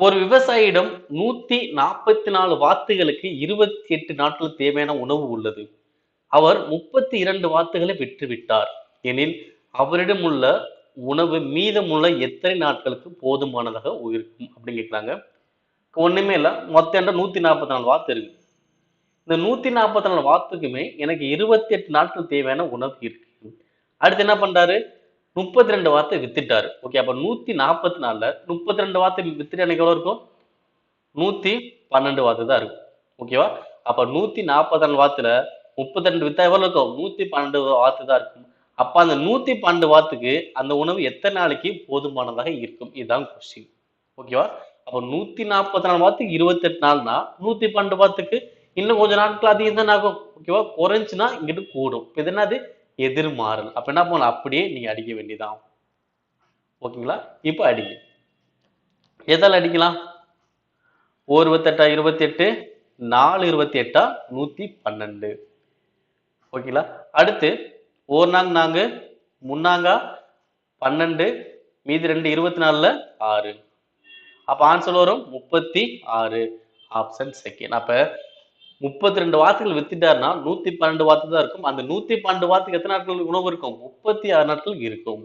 ஒரு விவசாயியிடம் 144 வாத்துகளுக்கு 28 நாட்கள் தேவையான உணவு உள்ளது. அவர் 32 வாத்துகளை விற்றுவிட்டார் எனில் அவரிடம் உள்ள உணவு மீதமுள்ள எத்தனை நாட்களுக்கு போதுமானதாக இருக்கும் அப்படின்னு கேட்கிறாங்க. ஒண்ணுமே இல்ல. மொத்தம் என்கிட்ட 144 வாத்து இருக்கு. இந்த 144 வாத்துக்குமே எனக்கு 28 நாட்கள் தேவையான உணவு இருக்கு. அடுத்து என்ன பண்றாரு? 32 வாத்தை வித்துட்டாரு. ஓகே, அப்ப 144ல 32 வாத்தை வித்துட்டு எனக்கு எவ்வளவு இருக்கும்? 112 வாத்து தான் இருக்கும். ஓகேவா? அப்ப 144 வாத்துல 32 வித்தா எவ்வளவு இருக்கும்? 112 வாத்து தான் இருக்கும். அப்ப அந்த 112 வாத்துக்கு அந்த உணவு எத்தனை நாளைக்கு போதுமானதாக இருக்கும்? இதுதான் கொஸ்டின். ஓகேவா? அப்ப 144 வாத்துக்கு 28 நாள்னா 112 வாத்துக்கு இன்னும் கொஞ்ச நாட்கள் அதிகம் தான் ஆகும். ஓகேவா? குறைஞ்சுன்னா இங்கிட்டு கூடும். இப்ப இது என்னது? எதிர்மாறல். அப்ப என்ன பண்ணலாம்? அப்படியே நீங்க அடிக்க வேண்டியதான். ஓகேங்களா? இப்ப அடிங்க. எதால அடிக்கலாம்? 1 28 28 4 28 112. ஓகேங்களா? அடுத்து 1 நாங்க நாங்க முன்னாங்கா 12 மீதி 2 24ல 6. அப்ப ஆன்சர் வரும் 36. Option second. அப்ப 32 வாத்துகள் வித்துட்டாருன்னா 112 வாத்து தான் இருக்கும். அந்த 112 வாத்துக்கு எத்தனை நாட்கள் உணவு இருக்கும்? 36 நாட்கள் இருக்கும்.